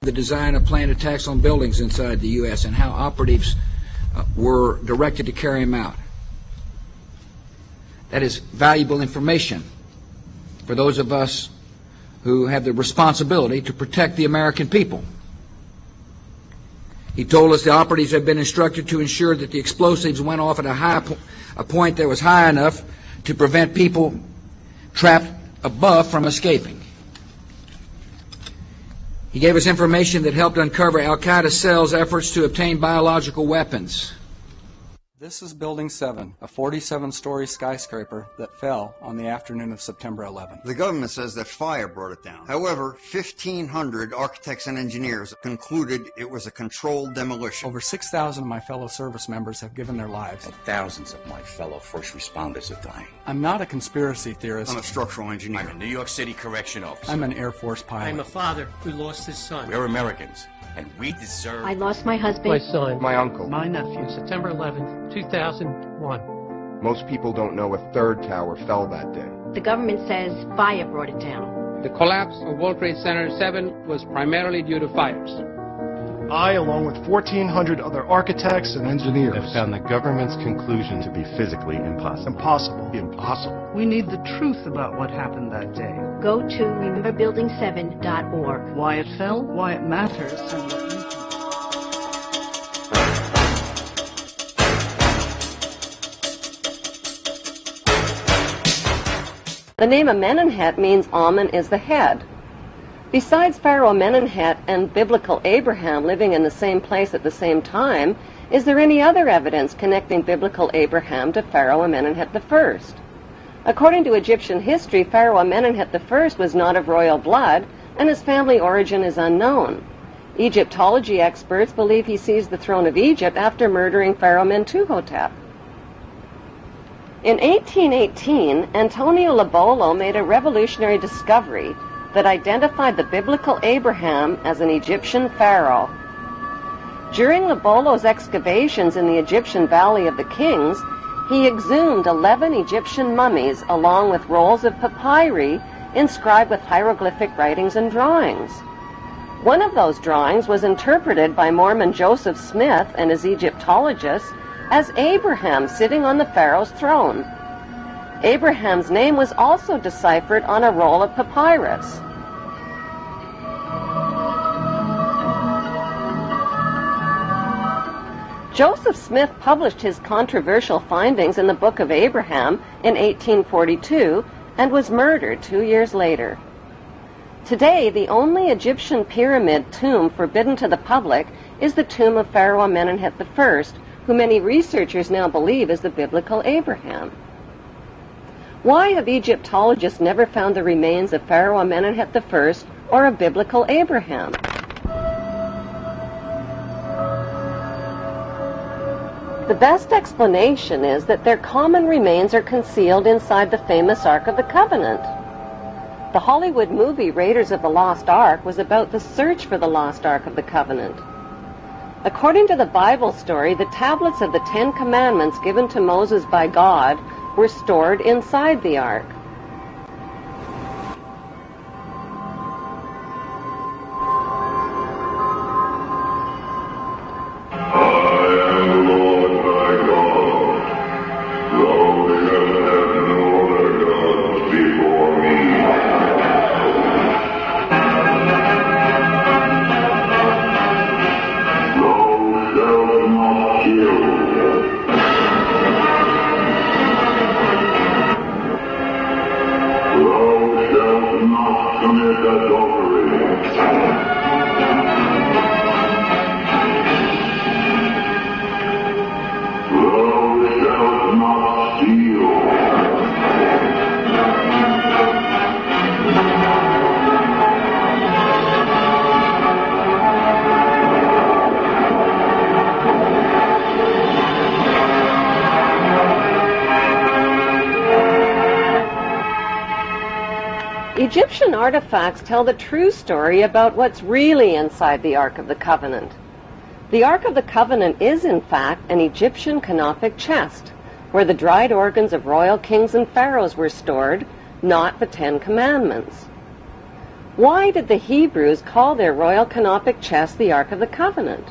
the design of planned attacks on buildings inside the U.S. and how operatives were directed to carry them out. That is valuable information for those of us who have the responsibility to protect the American people. He told us the operatives had been instructed to ensure that the explosives went off at a point that was high enough to prevent people trapped above from escaping. He gave us information that helped uncover Al-Qaeda cells' efforts to obtain biological weapons. This is Building 7, a 47-story skyscraper that fell on the afternoon of September 11th. The government says that fire brought it down. However, 1,500 architects and engineers concluded it was a controlled demolition. Over 6,000 of my fellow service members have given their lives. And thousands of my fellow first responders are dying. I'm not a conspiracy theorist. I'm a structural engineer. I'm a New York City correction officer. I'm an Air Force pilot. I'm a father who lost his son. We're Americans, and we deserve... I lost my husband. My son. My uncle. My nephew. September 11th, 2001. Most people don't know a third tower fell that day. The government says fire brought it down. The collapse of World Trade Center 7 was primarily due to fires. I, along with 1,400 other architects and engineers, have found the government's conclusion to be physically impossible. Impossible. We need the truth about what happened that day. Go to rememberbuilding7.org. Why it fell, why it matters, and what you can do. The name Amenemhet means Amen is the head. Besides Pharaoh Amenemhet and biblical Abraham living in the same place at the same time, is there any other evidence connecting biblical Abraham to Pharaoh Amenemhet I? According to Egyptian history, Pharaoh Amenemhet I was not of royal blood, and his family origin is unknown. Egyptology experts believe he seized the throne of Egypt after murdering Pharaoh Mentuhotep. In 1818, Antonio Lobolo made a revolutionary discovery that identified the biblical Abraham as an Egyptian pharaoh. During Lobolo's excavations in the Egyptian Valley of the Kings, he exhumed 11 Egyptian mummies along with rolls of papyri inscribed with hieroglyphic writings and drawings. One of those drawings was interpreted by Mormon Joseph Smith and his Egyptologists as Abraham sitting on the pharaoh's throne. Abraham's name was also deciphered on a roll of papyrus. Joseph Smith published his controversial findings in the Book of Abraham in 1842 and was murdered 2 years later. Today, the only Egyptian pyramid tomb forbidden to the public is the tomb of Pharaoh Amenemhet I, who many researchers now believe is the biblical Abraham. Why have Egyptologists never found the remains of Pharaoh Amenemhet I or a biblical Abraham? The best explanation is that their common remains are concealed inside the famous Ark of the Covenant. The Hollywood movie Raiders of the Lost Ark was about the search for the lost Ark of the Covenant. According to the Bible story, the tablets of the 10 Commandments given to Moses by God were stored inside the ark. Egyptian artifacts tell the true story about what's really inside the Ark of the Covenant. The Ark of the Covenant is, in fact, an Egyptian canopic chest, where the dried organs of royal kings and pharaohs were stored, not the 10 Commandments. Why did the Hebrews call their royal canopic chest the Ark of the Covenant?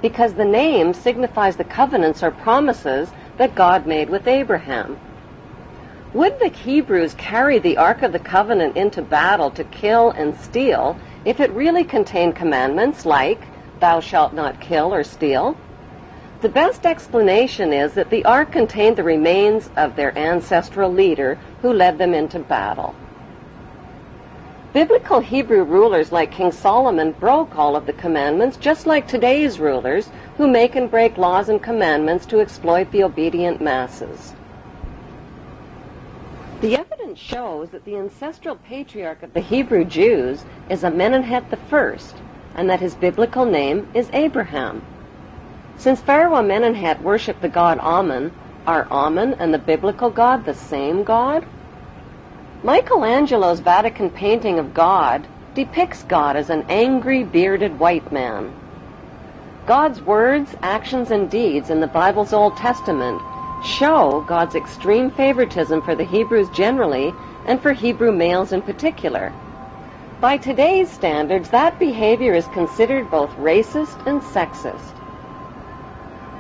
Because the name signifies the covenants or promises that God made with Abraham. Would the Hebrews carry the Ark of the Covenant into battle to kill and steal if it really contained commandments like, "Thou shalt not kill or steal"? The best explanation is that the Ark contained the remains of their ancestral leader who led them into battle. Biblical Hebrew rulers like King Solomon broke all of the commandments, just like today's rulers who make and break laws and commandments to exploit the obedient masses. The evidence shows that the ancestral patriarch of the Hebrew Jews is Amenemhet I, and that his biblical name is Abraham. Since Pharaoh Amenemhet worshipped the god Amun, are Amun and the biblical God the same God? Michelangelo's Vatican painting of God depicts God as an angry, bearded white man. God's words, actions, and deeds in the Bible's Old Testament show God's extreme favoritism for the Hebrews generally and for Hebrew males in particular. By today's standards, that behavior is considered both racist and sexist.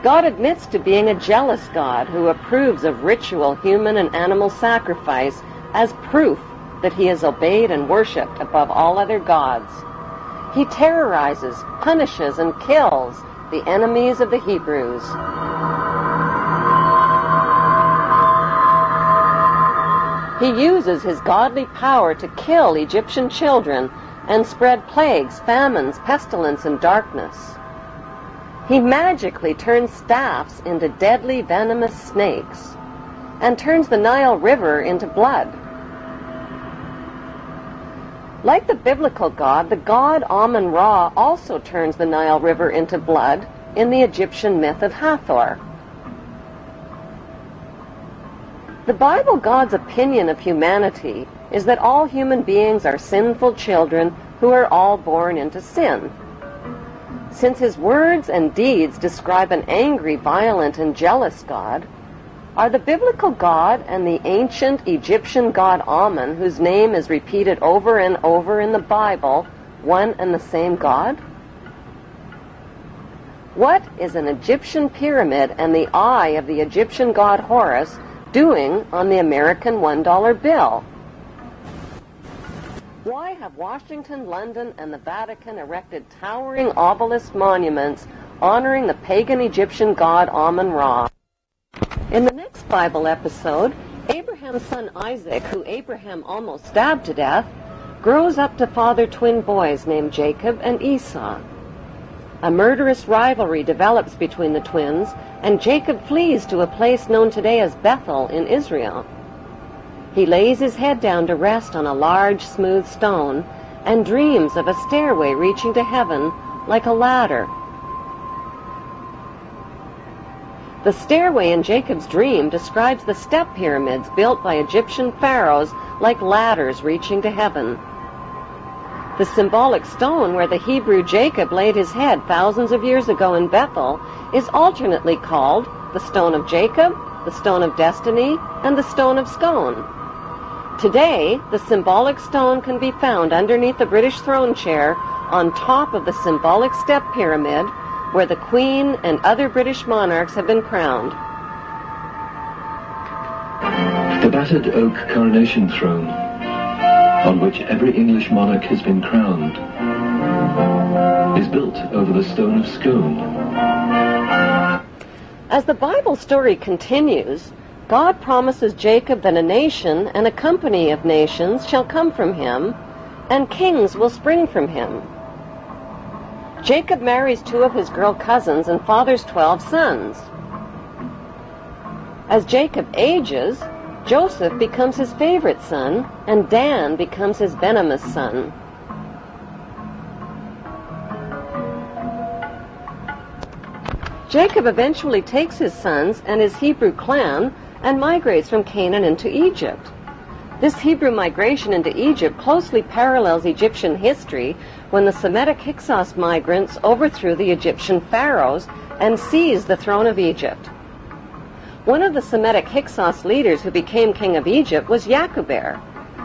God admits to being a jealous God who approves of ritual human and animal sacrifice as proof that he is obeyed and worshipped above all other gods. He terrorizes, punishes, and kills the enemies of the Hebrews. He uses his godly power to kill Egyptian children and spread plagues, famines, pestilence, and darkness. He magically turns staffs into deadly venomous snakes and turns the Nile River into blood. Like the biblical God, the god Amun-Ra also turns the Nile River into blood in the Egyptian myth of Hathor. The Bible God's opinion of humanity is that all human beings are sinful children who are all born into sin. Since his words and deeds describe an angry, violent, and jealous God, are the biblical God and the ancient Egyptian god Amun, whose name is repeated over and over in the Bible, one and the same God? What is an Egyptian pyramid and the eye of the Egyptian god Horus doing on the American $1 bill? Why have Washington, London, and the Vatican erected towering obelisk monuments honoring the pagan Egyptian god Amun-Ra? In the next Bible episode, Abraham's son Isaac, who Abraham almost stabbed to death, grows up to father twin boys named Jacob and Esau. A murderous rivalry develops between the twins, and Jacob flees to a place known today as Bethel in Israel. He lays his head down to rest on a large, smooth stone and dreams of a stairway reaching to heaven like a ladder. The stairway in Jacob's dream describes the step pyramids built by Egyptian pharaohs like ladders reaching to heaven. The symbolic stone where the Hebrew Jacob laid his head thousands of years ago in Bethel is alternately called the Stone of Jacob, the Stone of Destiny, and the Stone of Scone. Today, the symbolic stone can be found underneath the British throne chair on top of the symbolic step pyramid where the Queen and other British monarchs have been crowned. The battered oak coronation throne, on which every English monarch has been crowned, is built over the Stone of Scone. As the Bible story continues, God promises Jacob that a nation and a company of nations shall come from him, and kings will spring from him. Jacob marries 2 of his girl cousins and fathers 12 sons. As Jacob ages, Joseph becomes his favorite son, and Dan becomes his venomous son. Jacob eventually takes his sons and his Hebrew clan and migrates from Canaan into Egypt. This Hebrew migration into Egypt closely parallels Egyptian history when the Semitic Hyksos migrants overthrew the Egyptian pharaohs and seized the throne of Egypt. One of the Semitic Hyksos leaders who became king of Egypt was Yaqueber,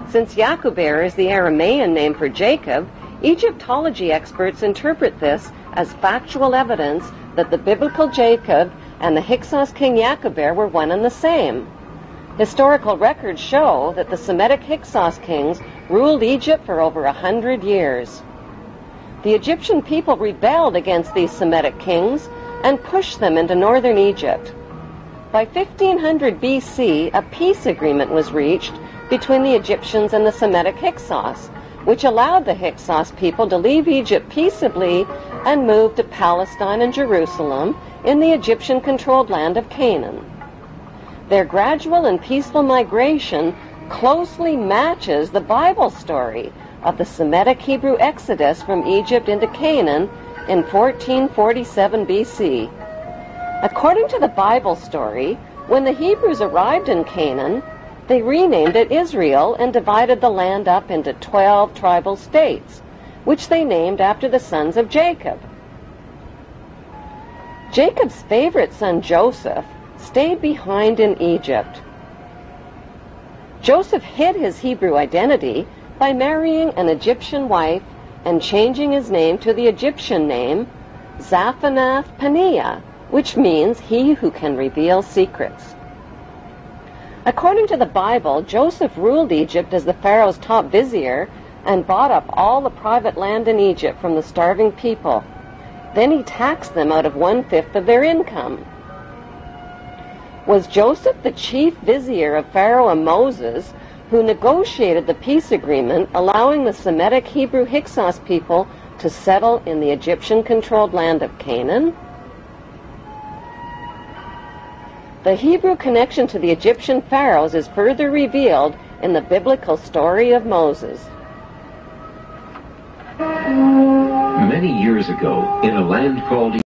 Since Yacuber is the Aramean name for Jacob, Egyptology experts interpret this as factual evidence that the biblical Jacob and the Hyksos king Yacuber were one and the same. Historical records show that the Semitic Hyksos kings ruled Egypt for over 100 years. The Egyptian people rebelled against these Semitic kings and pushed them into northern Egypt. By 1500 BC, a peace agreement was reached between the Egyptians and the Semitic Hyksos, which allowed the Hyksos people to leave Egypt peaceably and move to Palestine and Jerusalem in the Egyptian-controlled land of Canaan. Their gradual and peaceful migration closely matches the Bible story of the Semitic Hebrew exodus from Egypt into Canaan in 1447 BC. According to the Bible story, when the Hebrews arrived in Canaan, they renamed it Israel and divided the land up into 12 tribal states, which they named after the sons of Jacob. Jacob's favorite son Joseph stayed behind in Egypt. Joseph hid his Hebrew identity by marrying an Egyptian wife and changing his name to the Egyptian name Zaphanath-Paneah, which means he who can reveal secrets. According to the Bible, Joseph ruled Egypt as the Pharaoh's top vizier and bought up all the private land in Egypt from the starving people. Then he taxed them out of 1/5 of their income. Was Joseph the chief vizier of Pharaoh and Moses, who negotiated the peace agreement allowing the Semitic Hebrew Hyksos people to settle in the Egyptian-controlled land of Canaan? The Hebrew connection to the Egyptian pharaohs is further revealed in the biblical story of Moses. Many years ago, in a land called